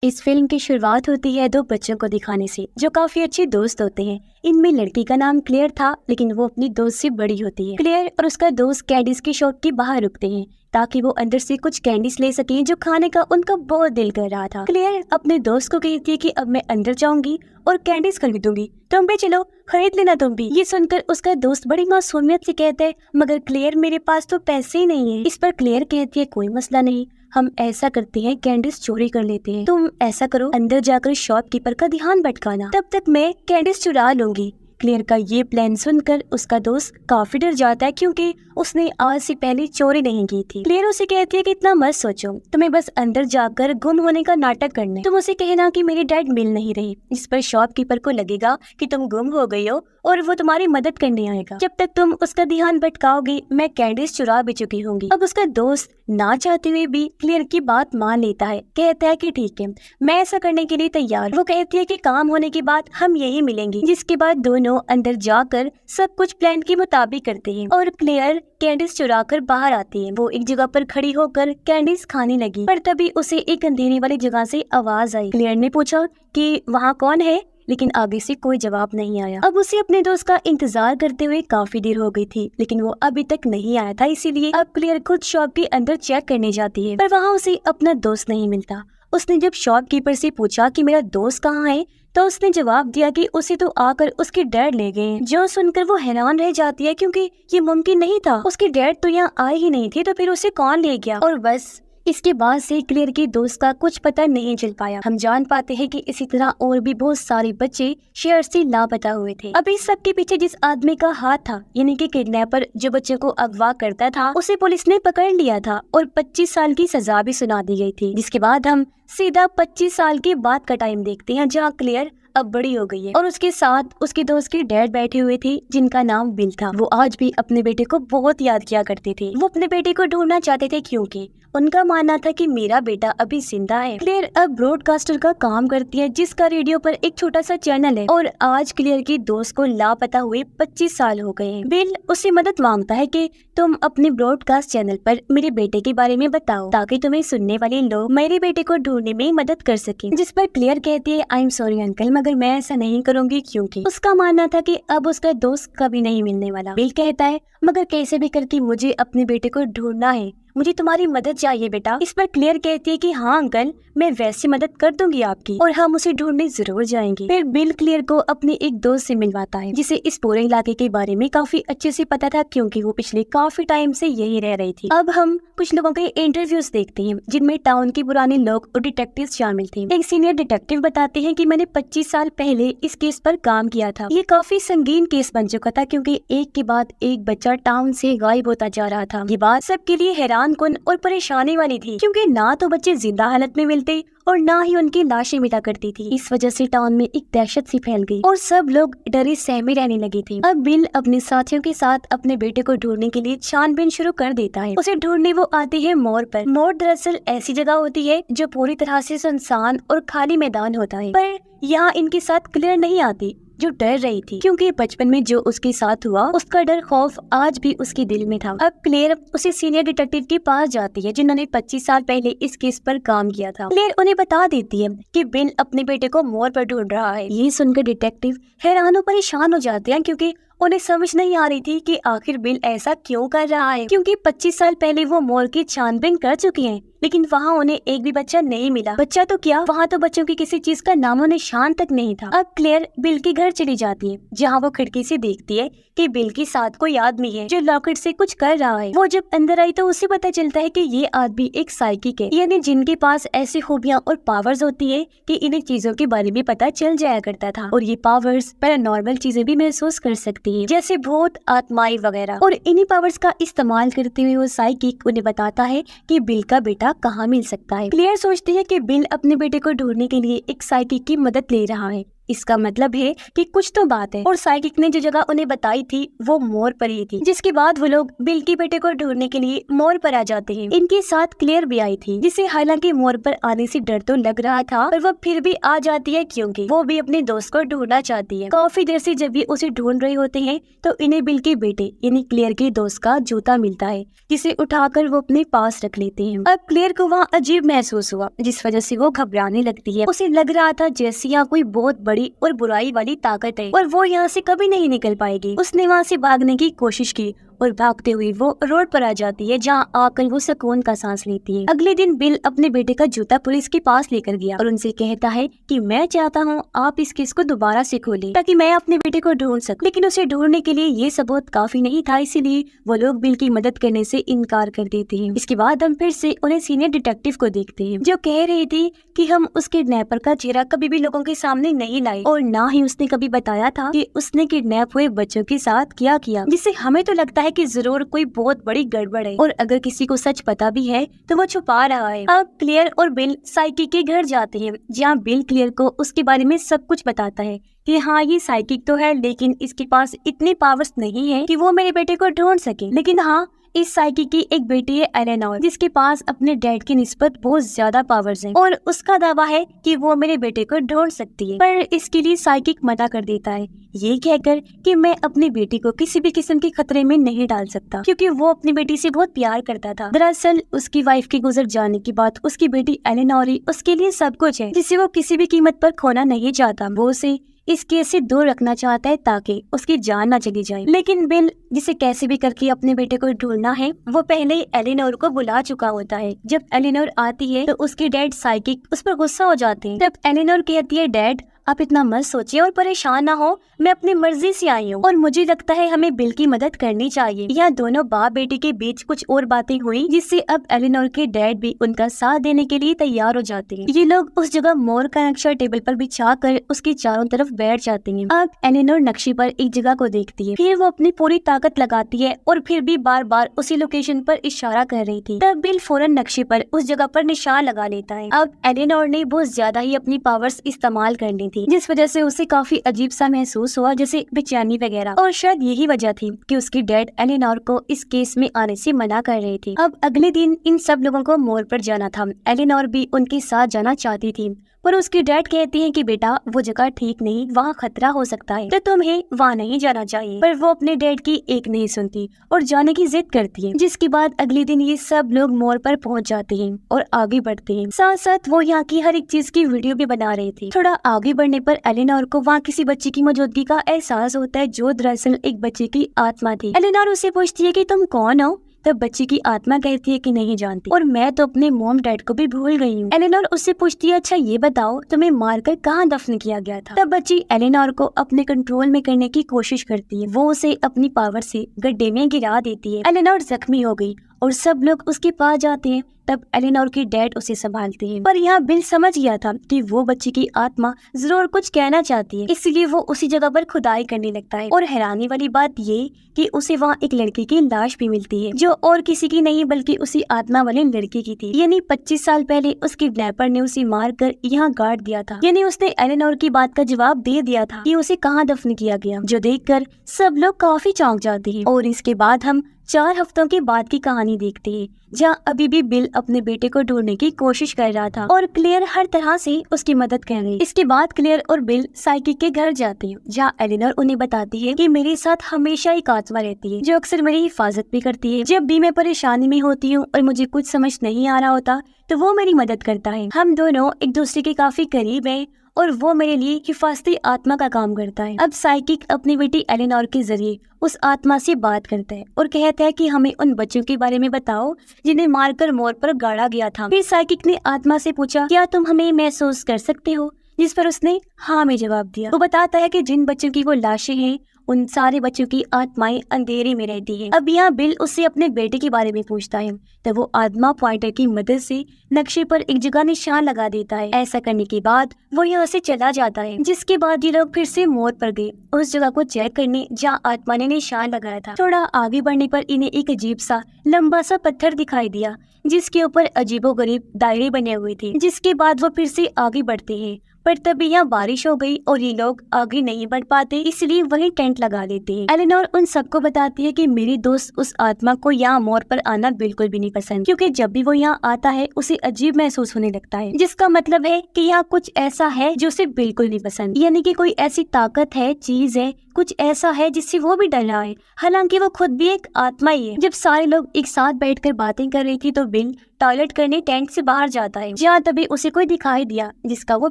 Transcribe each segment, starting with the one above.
इस फिल्म की शुरुआत होती है दो बच्चों को दिखाने से जो काफी अच्छे दोस्त होते हैं। इनमें लड़की का नाम क्लेयर था, लेकिन वो अपनी दोस्त से बड़ी होती है। क्लेयर और उसका दोस्त कैंडीज की शॉप के बाहर रुकते हैं ताकि वो अंदर से कुछ कैंडीज ले सकें जो खाने का उनका बहुत दिल कर रहा था। क्लेयर अपने दोस्त को कहती है कि अब मैं अंदर जाऊंगी और कैंडीज खरीदूंगी, तुम भी चलो खरीद लेना तुम भी। ये सुनकर उसका दोस्त बड़ी मासूमियत से कहता है, मगर क्लेयर मेरे पास तो पैसे ही नहीं है। इस पर क्लेयर कहती है, कोई मसला नहीं, हम ऐसा करते हैं कैंडीज चोरी कर लेते हैं। तुम ऐसा करो, अंदर जाकर शॉपकीपर का ध्यान भटकाना, तब तक मैं कैंडीज चुरा लूंगी। क्लेयर का ये प्लान सुनकर उसका दोस्त काफी डर जाता है क्योंकि उसने आज से पहले चोरी नहीं की थी। क्लेयर उसे कहती है कि इतना मत सोचो, तुम्हें बस अंदर जाकर गुम होने का नाटक करना है। तुम उसे कहना कि मेरे डैड मिल नहीं रहे। इस पर शॉपकीपर को लगेगा कि तुम गुम हो गई हो और वो तुम्हारी मदद करने आएगा। जब तक तुम उसका ध्यान भटकाओगी मैं कैंडीज चुरा भी चुकी होंगी। अब उसका दोस्त ना चाहते हुए भी क्लेयर की बात मान लेता है, कहता है कि ठीक है, मैं ऐसा करने के लिए तैयार। वो कहती है कि काम होने के बाद हम यही मिलेंगे। जिसके बाद दोनों अंदर जाकर सब कुछ प्लान के मुताबिक करते हैं और क्लेयर कैंडीज चुरा कर बाहर आती है। वो एक जगह पर खड़ी होकर कैंडीज खाने लगी, पर तभी उसे एक अंधेरे वाली जगह से आवाज आई। क्लेयर ने पूछा कि वहाँ कौन है, लेकिन आगे से कोई जवाब नहीं आया। अब उसे अपने दोस्त का इंतजार करते हुए काफी देर हो गई थी, लेकिन वो अभी तक नहीं आया था। इसीलिए अब क्लेयर खुद शॉप के अंदर चेक करने जाती है, पर वहाँ उसे अपना दोस्त नहीं मिलता। उसने जब शॉपकीपर से पूछा कि मेरा दोस्त कहाँ है, तो उसने जवाब दिया कि उसे तो आकर उसके डैड ले गए। जो सुनकर वो हैरान रह जाती है क्योंकि ये मुमकिन नहीं था, उसके डैड तो यहाँ आए ही नहीं थे, तो फिर उसे कौन ले गया। और बस इसके बाद से क्लेयर के दोस्त का कुछ पता नहीं चल पाया। हम जान पाते हैं कि इसी तरह और भी बहुत सारे बच्चे शहर से लापता हुए थे। अभी सबके पीछे जिस आदमी का हाथ था, यानी कि किडनैपर जो बच्चे को अगवा करता था, उसे पुलिस ने पकड़ लिया था और 25 साल की सजा भी सुना दी गई थी। जिसके बाद हम सीधा 25 साल के बाद का टाइम देखते हैं, जहाँ क्लेयर अब बड़ी हो गई है और उसके साथ उसके दोस्त के डैड बैठे हुए थे जिनका नाम बिल था। वो आज भी अपने बेटे को बहुत याद किया करते थे। वो अपने बेटे को ढूंढना चाहते थे क्योंकि उनका मानना था कि मेरा बेटा अभी जिंदा है। क्लेयर अब ब्रॉडकास्टर का काम करती है, जिसका रेडियो पर एक छोटा सा चैनल है, और आज क्लेयर के दोस्त को लापता हुए 25 साल हो गए हैं। बिल उससे मदद मांगता है कि तुम अपने ब्रॉडकास्ट चैनल पर मेरे बेटे के बारे में बताओ ताकि तुम्हें सुनने वाले लोग मेरे बेटे को ढूंढने में मदद कर सकें। जिस पर क्लेयर कहती है, आई एम सॉरी अंकल, मगर मैं ऐसा नहीं करूंगी, क्योंकि उसका मानना था कि अब उसका दोस्त कभी नहीं मिलने वाला। बिल कहता है, मगर कैसे भी करके मुझे अपने बेटे को ढूंढना है, मुझे तुम्हारी मदद चाहिए बेटा। इस पर क्लेयर कहती है कि हाँ अंकल, मैं वैसे मदद कर दूंगी आपकी, और हम उसे ढूंढने जरूर जाएंगे। फिर बिल क्लेयर को अपने एक दोस्त से मिलवाता है जिसे इस पूरे इलाके के बारे में काफी अच्छे से पता था, क्योंकि वो पिछले काफी टाइम से यही रह रही थी। अब हम कुछ लोगों के इंटरव्यूज देखते हैं जिनमें टाउन के पुराने लोग और डिटेक्टिव शामिल थे। एक सीनियर डिटेक्टिव बताते हैं कि मैंने 25 साल पहले इस केस पर काम किया था। ये काफी संगीन केस बन चुका था क्योंकि एक के बाद एक बच्चा टाउन से गायब होता जा रहा था। ये बात सबके लिए हैरानकुन और परेशानी वाली थी क्योंकि ना तो बच्चे जिंदा हालत में मिलते और ना ही उनकी लाशें मिला करती थी। इस वजह से टाउन में एक दहशत सी फैल गई और सब लोग डरे सहमे रहने लगे थे। अब बिल अपने साथियों के साथ अपने बेटे को ढूंढने के लिए छानबीन शुरू कर देता है। उसे ढूंढने वो आते हैं मोड़ पर। मोड़ दरअसल ऐसी जगह होती है जो पूरी तरह से सुनसान और खाली मैदान होता है, पर यहाँ इनके साथ क्लेयर नहीं आती जो डर रही थी क्योंकि बचपन में जो उसके साथ हुआ उसका डर खौफ आज भी उसके दिल में था। अब क्लेयर उसे सीनियर डिटेक्टिव के पास जाती है जिन्होंने 25 साल पहले इस केस पर काम किया था। क्लेयर उन्हें बता देती है कि बिल अपने बेटे को मोड़ पर ढूंढ रहा है। ये सुनकर डिटेक्टिव हैरान और परेशान हो जाते हैं क्योंकि उन्हें समझ नहीं आ रही थी कि आखिर बिल ऐसा क्यों कर रहा है, क्योंकि 25 साल पहले वो मोड़ की छानबीन कर चुकी हैं, लेकिन वहाँ उन्हें एक भी बच्चा नहीं मिला। बच्चा तो क्या, वहाँ तो बच्चों की किसी चीज का नामो निशान तक नहीं था। अब क्लेयर बिल के घर चली जाती है जहाँ वो खिड़की से देखती है कि बिल के साथ कोई आदमी है जो लॉकेट से कुछ कर रहा है। वो जब अंदर आई तो उसे पता चलता है कि ये आदमी एक साइकिक है, यानी जिनके पास ऐसी खूबियाँ और पावर्स होती है कि इन्हें चीजों के बारे में पता चल जाया करता था, और ये पावर्स पैरानॉर्मल चीजें भी महसूस कर सकती है जैसे भूत, आत्माएं वगैरह। और इन्हीं पावर्स का इस्तेमाल करते हुए वो साइकिक उन्हें बताता है कि बिल का बेटा कहाँ मिल सकता है। क्लेयर सोचती है कि बिल अपने बेटे को ढूंढने के लिए एक साइकिक की मदद ले रहा है, इसका मतलब है कि कुछ तो बात है। और साइकिक ने जो जगह उन्हें बताई थी वो मोर पर ही थी। जिसके बाद वो लोग बिल के बेटे को ढूंढने के लिए मोर पर आ जाते हैं। इनके साथ क्लेयर भी आई थी, जिसे हालांकि मोर पर आने से डर तो लग रहा था, पर वो फिर भी आ जाती है क्योंकि वो भी अपने दोस्त को ढूंढना चाहती है। काफी देर से जब ये उसे ढूंढ रहे होते हैं तो इन्हें बिल के बेटे यानी क्लेयर के दोस्त का जूता मिलता है, जिसे उठाकर वो अपने पास रख लेते हैं। अब क्लेयर को वहाँ अजीब महसूस हुआ, जिस वजह से वो घबराने लगती है। उसे लग रहा था जैसे यहाँ कोई बहुत बड़ी और बुराई वाली ताकत है और वो यहाँ से कभी नहीं निकल पाएगी। उसने वहाँ से भागने की कोशिश की और भागते हुए वो रोड पर आ जाती है, जहाँ आकर वो सुकून का सांस लेती है। अगले दिन बिल अपने बेटे का जूता पुलिस के पास लेकर गया और उनसे कहता है कि मैं चाहता हूँ आप इस केस को दोबारा से खोलें ताकि मैं अपने बेटे को ढूंढ सकूं। लेकिन उसे ढूंढने के लिए ये सबूत काफी नहीं था, इसीलिए वो लोग बिल की मदद करने से इनकार कर देते हैं। इसके बाद हम फिर से उन्हें सीनियर डिटेक्टिव को देखते हैं, जो कह रही थी कि हम उस किडनैपर का चेहरा कभी भी लोगों के सामने नहीं लाए और ना ही उसने कभी बताया था कि उसने किडनैप हुए बच्चों के साथ क्या किया, जिससे हमें तो लगता है कि जरूर कोई बहुत बड़ी गड़बड़ है और अगर किसी को सच पता भी है तो वो छुपा रहा है। अब क्लेयर और बिल साइकिक के घर जाते हैं, जहाँ बिल क्लेयर को उसके बारे में सब कुछ बताता है कि हाँ ये साइकिक तो है, लेकिन इसके पास इतनी पावर्स नहीं है कि वो मेरे बेटे को ढूंढ सके। लेकिन हाँ, इस साइकिक की एक बेटी है एलेनोर, जिसके पास अपने डैड की निस्बत बहुत ज्यादा पावर्स हैं और उसका दावा है कि वो मेरे बेटे को ढूंढ सकती है। पर इसके लिए साइकिक मना कर देता है, ये कहकर कि मैं अपनी बेटी को किसी भी किस्म के खतरे में नहीं डाल सकता, क्योंकि वो अपनी बेटी से बहुत प्यार करता था। दरअसल उसकी वाइफ के गुजर जाने के बाद उसकी बेटी एलेनोर ही उसके लिए सब कुछ है, जिसे वो किसी भी कीमत पर खोना नहीं चाहता। वो उसे इस केस से दूर रखना चाहता है ताकि उसकी जान न चली जाए। लेकिन बिल, जिसे कैसे भी करके अपने बेटे को ढूंढना है, वो पहले ही एलेनोर को बुला चुका होता है। जब एलेनोर आती है तो उसके डैड साइकिक उस पर गुस्सा हो जाते हैं। तब एलेनोर कहती है, डैड आप इतना मत सोचिए और परेशान ना हो, मैं अपनी मर्जी से आई हूँ और मुझे लगता है हमें बिल की मदद करनी चाहिए। यहाँ दोनों बाप बेटी के बीच कुछ और बातें हुई, जिससे अब एलेनोर के डैड भी उनका साथ देने के लिए तैयार हो जाते हैं। ये लोग उस जगह मोर का नक्शा टेबल पर बिछा कर उसके चारों तरफ बैठ जाते हैं। अब एलेनोर नक्शे पर एक जगह को देखती है, फिर वो अपनी पूरी ताकत लगाती है और फिर भी बार बार उसी लोकेशन पर इशारा कर रही थी। तब बिल फौरन नक्शे पर उस जगह पर निशान लगा लेता है। अब एलेनोर ने बहुत ज्यादा ही अपनी पावर्स इस्तेमाल कर ली थी, जिस वजह से उसे काफी अजीब सा महसूस हुआ, जैसे बेचैनी वगैरह। और शायद यही वजह थी कि उसकी डैड एलेनोर को इस केस में आने से मना कर रही थी। अब अगले दिन इन सब लोगों को मोर पर जाना था। एलेनोर भी उनके साथ जाना चाहती थी, पर उसकी डैड कहती हैं कि बेटा वो जगह ठीक नहीं, वहाँ खतरा हो सकता है, तो तुम्हें वहाँ नहीं जाना चाहिए। पर वो अपने डैड की एक नहीं सुनती और जाने की जिद करती है। जिसके बाद अगले दिन ये सब लोग मोर पर पहुँच जाते हैं और आगे बढ़ते हैं। साथ साथ वो यहाँ की हर एक चीज की वीडियो भी बना रही थी। थोड़ा आगे बढ़ने पर एलेनोर को वहाँ किसी बच्चे की मौजूदगी का एहसास होता है, जो दरअसल एक बच्चे की आत्मा थी। एलेनोर उसे पूछती है कि तुम कौन हो? तब बच्ची की आत्मा कहती है कि नहीं जानती और मैं तो अपने मॉम डैड को भी भूल गई हूँ। एलेनोर उससे पूछती है, अच्छा ये बताओ तुम्हें मारकर कहाँ दफन किया गया था? तब बच्ची एलेनोर को अपने कंट्रोल में करने की कोशिश करती है। वो उसे अपनी पावर से गड्ढे में गिरा देती है। एलेनोर जख्मी हो गई और सब लोग उसके पास जाते हैं। तब एलेनोर की डैड उसे संभालते हैं, पर यहाँ बिल समझ गया था कि वो बच्ची की आत्मा जरूर कुछ कहना चाहती है, इसलिए वो उसी जगह पर खुदाई करने लगता है। और हैरानी वाली बात ये कि उसे वहाँ एक लड़की की लाश भी मिलती है, जो और किसी की नहीं बल्कि उसी आत्मा वाले लड़की की थी। यानी 25 साल पहले उस किडनैपर ने उसे मार कर यहाँ गाड़ दिया था। यानी उसने एलेनोर की बात का जवाब दे दिया था कि उसे कहाँ दफन किया गया, जो देखकर सब लोग काफी चौंक जाते हैं। और इसके बाद हम 4 हफ्तों के बाद की कहानी देखते हैं, जहाँ अभी भी बिल अपने बेटे को ढूंढने की कोशिश कर रहा था और क्लेयर हर तरह से उसकी मदद कर रही। इसके बाद क्लेयर और बिल साइकिक के घर जाते हैं, जहाँ एलेनोर उन्हें बताती है कि मेरे साथ हमेशा एक आत्मा रहती है, जो अक्सर मेरी हिफाजत भी करती है। जब भी मैं परेशानी में होती हूँ और मुझे कुछ समझ नहीं आ रहा होता तो वो मेरी मदद करता है। हम दोनों एक दूसरे के काफी करीब हैं और वो मेरे लिए हिफाजती आत्मा का काम करता है। अब साइकिक अपनी बेटी एलेनोर के जरिए उस आत्मा से बात करता है और कहता है कि हमें उन बच्चों के बारे में बताओ जिन्हें मारकर मोर पर गाड़ा गया था। फिर साइकिक ने आत्मा से पूछा, क्या तुम हमें महसूस कर सकते हो? जिस पर उसने हाँ में जवाब दिया। वो बताता है कि जिन बच्चों की वो लाशें हैं उन सारे बच्चों की आत्माएं अंधेरे में रहती हैं। अब यहाँ बिल उससे अपने बेटे के बारे में पूछता है, तब वो आत्मा पॉइंटर की मदद से नक्शे पर एक जगह निशान लगा देता है। ऐसा करने के बाद वो यहाँ से चला जाता है। जिसके बाद ये लोग फिर से मोड़ पर गए उस जगह को चेक करने जहाँ आत्मा ने निशान लगाया था। थोड़ा आगे बढ़ने पर इन्हें एक अजीब सा लंबा सा पत्थर दिखाई दिया, जिसके ऊपर अजीबोगरीब दायरे बने हुए थे। जिसके बाद वो फिर से आगे बढ़ते हैं पर तभी यहाँ बारिश हो गई और ये लोग आगे नहीं बढ़ पाते, इसलिए वही टेंट लगा लेते हैं। एलेनोर उन सबको बताती है कि मेरी दोस्त उस आत्मा को यहाँ मोड़ पर आना बिल्कुल भी नहीं पसंद, क्योंकि जब भी वो यहाँ आता है उसे अजीब महसूस होने लगता है, जिसका मतलब है कि यहाँ कुछ ऐसा है जो उसे बिल्कुल नहीं पसंद, यानी कि कोई ऐसी ताकत है, चीज है, कुछ ऐसा है जिससे वो भी डर रहा है, हालांकि वो खुद भी एक आत्मा ही है। जब सारे लोग एक साथ बैठकर बातें कर रही थी तो बिल टॉयलेट करने टेंट से बाहर जाता है, जहाँ तभी उसे कोई दिखाई दिया जिसका वो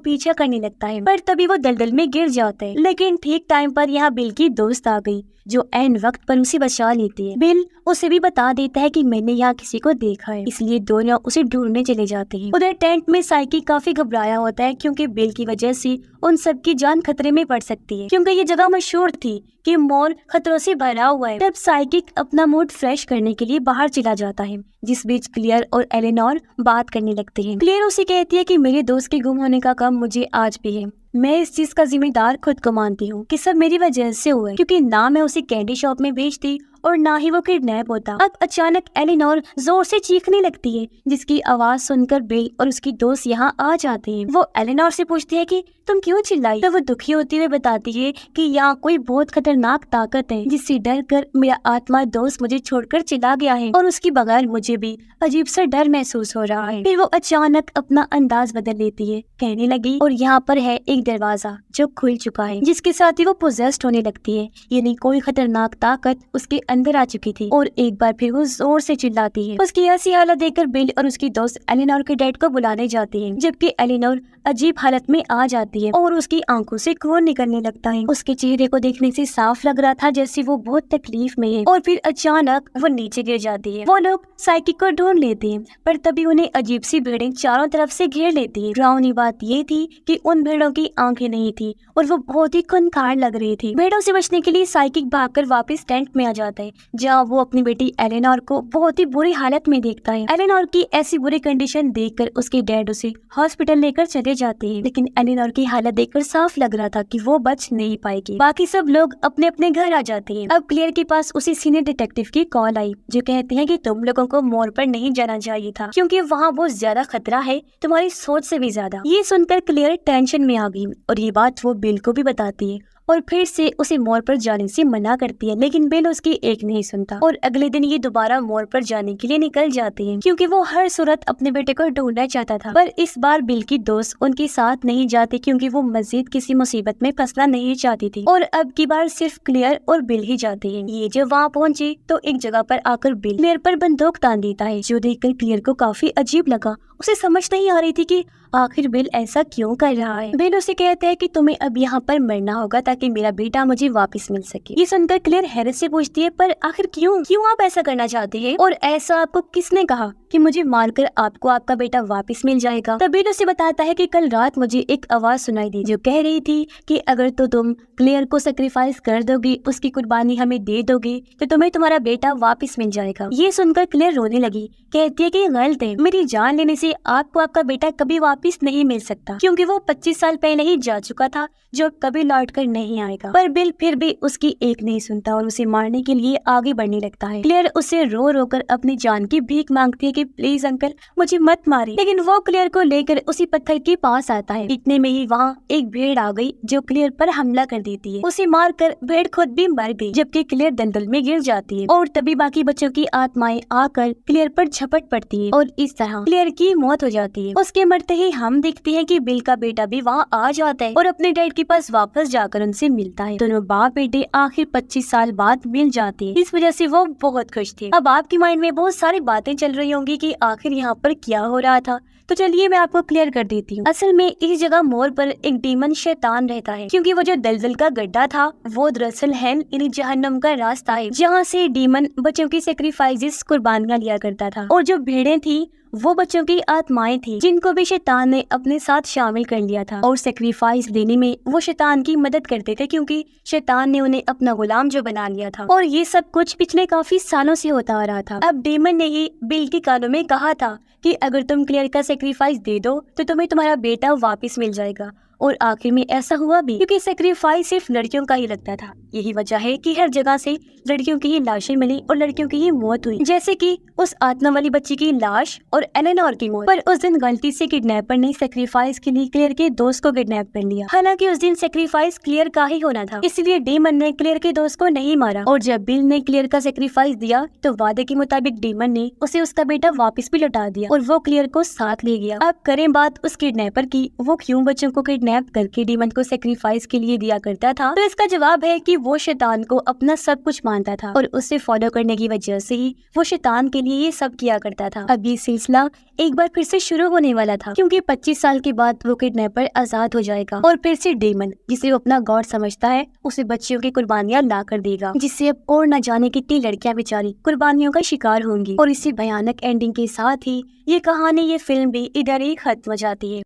पीछा करने लगता है, पर तभी वो दलदल में गिर जाता है। लेकिन ठीक टाइम पर यहाँ बिल की दोस्त आ गई जो ऐन वक्त पर उसे बचा लेती है। बिल उसे भी बता देता है कि मैंने यहाँ किसी को देखा है, इसलिए दोनों उसे ढूंढने चले जाते हैं। उधर टेंट में साइकी काफी घबराया होता है क्योंकि बिल की वजह से उन सबकी जान खतरे में पड़ सकती है, क्योंकि ये जगह मशहूर थी कि मोर खतरों से भरा हुआ है। तब साइकिक अपना मूड फ्रेश करने के लिए बाहर चला जाता है, जिस बीच क्लियर और एलेनोर बात करने लगते हैं। क्लियर उसे कहती है कि मेरे दोस्त के गुम होने का गम मुझे आज भी है, मैं इस चीज का जिम्मेदार खुद को मानती हूँ कि सब मेरी वजह से हुआ है, क्योंकि ना मैं उसे कैंडी शॉप में भेजती और ना ही वो किडनैप होता। अब अचानक एलिनोर जोर से चीखने लगती है, जिसकी आवाज सुनकर बिल और उसकी दोस्त यहाँ आ जाते हैं। वो एलिनोर से पूछती है कि तुम क्यों चिल्लाई, तो वो दुखी होती हुए बताती है कि यहाँ कोई बहुत खतरनाक ताकत है जिससे डर कर मेरा आत्मा दोस्त मुझे छोड़कर चला गया है और उसके बगैर मुझे भी अजीब सा डर महसूस हो रहा है। फिर वो अचानक अपना अंदाज बदल लेती है, कहने लगी और यहाँ पर है एक दरवाजा जो खुल चुका है, जिसके साथ ही वो पोजेस्ड होने लगती है, यानी कोई खतरनाक ताकत उसके अंदर आ चुकी थी। और एक बार फिर वो जोर से चिल्लाती है। उसकी ऐसी हालत देखकर बिल और उसकी दोस्त एलिनोर के डैड को बुलाने जाती है, जबकि एलिनोर अजीब हालत में आ जाती है और उसकी आंखों से खून निकलने लगता है। उसके चेहरे को देखने से साफ लग रहा था जैसे वो बहुत तकलीफ में है। और फिर अचानक वो नीचे गिर जाती है। वो लोग साइकिक को ढूंढ लेते हैं, पर तभी उन्हें अजीब सी भीड़ें चारों तरफ से घेर लेती है। डरावनी बात ये थी कि उन भीड़ों की आंखें नहीं थी और वो बहुत ही खूंखार लग रही थी। भीड़ों से बचने के लिए साइकिक भागकर वापस टेंट में आ जाता है, जहाँ वो अपनी बेटी एलेनोर को बहुत ही बुरी हालत में देखता है। एलेनोर की ऐसी बुरी कंडीशन देखकर उसके डैड उसे हॉस्पिटल लेकर चले जाते हैं, लेकिन एलेनोर की हालत देखकर साफ लग रहा था कि वो बच नहीं पाएगी। बाकी सब लोग अपने अपने घर आ जाते हैं। अब क्लियर के पास उसी सीनियर डिटेक्टिव की कॉल आई, जो कहते हैं कि तुम लोगों को मोड़ पर नहीं जाना चाहिए था, क्योंकि वहाँ बहुत ज्यादा खतरा है, तुम्हारी सोच से भी ज्यादा। ये सुनकर क्लियर टेंशन में आ गई और ये बात वो बिल को भी बताती है और फिर से उसे मोड़ पर जाने से मना करती है, लेकिन बिल उसकी एक नहीं सुनता और अगले दिन ये दोबारा मोड़ पर जाने के लिए निकल जाते हैं, क्योंकि वो हर सूरत अपने बेटे को ढूंढना चाहता था। पर इस बार बिल की दोस्त उनके साथ नहीं जाती, क्योंकि वो मजीद किसी मुसीबत में फंसना नहीं चाहती थी और अब की बार सिर्फ क्लियर और बिल ही जाते हैं। ये जब वहाँ पहुँचे तो एक जगह पर आकर बिल क्लियर पर बंदूक तान देता है, जो देखकर क्लियर को काफी अजीब लगा। उसे समझ नहीं आ रही थी कि आखिर बिल ऐसा क्यों कर रहा है। बिल उसे कहता है कि तुम्हें अब यहाँ पर मरना होगा ताकि मेरा बेटा मुझे वापस मिल सके। ये सुनकर क्लियर हैरत से पूछती है, पर आखिर क्यों आप ऐसा करना चाहते हैं और ऐसा आपको किसने कहा कि मुझे मारकर आपको आपका बेटा वापस मिल जाएगा। तब बिल उसे बताता है कि कल रात मुझे एक आवाज सुनाई दी जो कह रही थी कि अगर तो तुम क्लियर को सेक्रीफाइस कर दोगी, उसकी कुर्बानी हमें दे दोगी, तो तुम्हें तुम्हारा बेटा वापस मिल जाएगा। ये सुनकर क्लियर रोने लगी, कहती है कि गलत है, मेरी जान लेने से आपको आपका बेटा कभी वापस नहीं मिल सकता, क्योंकि वो 25 साल पहले ही जा चुका था, जो कभी लौट कर नहीं आएगा। पर बिल फिर भी उसकी एक नहीं सुनता और उसे मारने के लिए आगे बढ़ने लगता है। क्लियर उसे रो रो कर अपनी जान की भीख मांगती है कि प्लीज अंकल मुझे मत मारिए, लेकिन वो क्लियर को लेकर उसी पत्थर के पास आता है। इतने में ही वहाँ एक भेड़ आ गई जो क्लियर पर हमला कर देती है। उसे मारकर भेड़ खुद भी मर गई, जबकि क्लियर दलदल में गिर जाती है और तभी बाकी बच्चों की आत्माएं आकर क्लियर पर झपट पड़ती है और इस तरह क्लियर की मौत हो जाती है। उसके मरते ही हम देखते हैं कि बिल का बेटा भी वहाँ आ जाता है और अपने डैड के पास वापस जाकर उनसे मिलता है। दोनों बाप बेटे आखिर 25 साल बाद मिल जाते हैं। इस वजह से वो बहुत खुश थे। अब आपके माइंड में बहुत सारी बातें चल रही होंगी कि आखिर यहाँ पर क्या हो रहा था, तो चलिए मैं आपको क्लियर कर देती हूँ। असल में इस जगह मोड़ पर एक डीमन शैतान रहता है, क्योंकि वो जो दलदल का गड्ढा था वो दरअसल हेल यानी जहन्नम का रास्ता है, जहाँ से डीमन बच्चों की सेक्रीफाइसेस कुर्बानियां लिया करता था। और जो भेड़ें थी वो बच्चों की आत्माएं थी, जिनको भी शैतान ने अपने साथ शामिल कर लिया था और सेक्रीफाइस देने में वो शैतान की मदद करते थे, क्योंकि शैतान ने उन्हें अपना गुलाम जो बना लिया था। और ये सब कुछ पिछले काफी सालों से होता आ रहा था। अब डेमन ने ही बिल के कानों में कहा था कि अगर तुम क्लियर का सेक्रीफाइस दे दो तो तुम्हें तुम्हारा बेटा वापस मिल जाएगा और आखिर में ऐसा हुआ भी, क्योंकि सेक्रीफाइस सिर्फ लड़कियों का ही लगता था। यही वजह है कि हर जगह से लड़कियों की ही लाशें मिली और लड़कियों की ही मौत हुई, जैसे कि उस आत्मा वाली बच्ची की लाश और एलेनोर की मौत। पर उस दिन गलती से किडनैपर ने सेक्रीफाइस के लिए क्लेयर के दोस्त को किडनैप कर लिया। हालांकि उस दिन सेक्रीफाइस क्लेयर का ही होना था, इसलिए डेमन ने क्लेयर के दोस्त को नहीं मारा। और जब बिल ने क्लेयर का सेक्रीफाइस दिया तो वादे के मुताबिक डेमन ने उसे उसका बेटा वापस भी लौटा दिया और वो क्लेयर को साथ ले गया। अब करें बात उस किडनैपर की, वो क्यों बच्चों को किडनैप करके डेमन को सेक्रीफाइस के लिए दिया करता था। तो इसका जवाब है कि वो शैतान को अपना सब कुछ मानता था और उसे फॉलो करने की वजह से ही वो शैतान के लिए ये सब किया करता था। अब ये सिलसिला एक बार फिर से शुरू होने वाला था, क्योंकि 25 साल के बाद वो किडनैपर आजाद हो जाएगा और फिर से डेमन, जिसे वो अपना गॉड समझता है, उसे बच्चियों की कुर्बानियां ला कर देगा, जिससे अब और न जाने कितनी लड़कियां बेचारी कुर्बानियों का शिकार होंगी। और इसी भयानक एंडिंग के साथ ही ये कहानी, ये फिल्म भी इधर ही खत्म हो जाती है।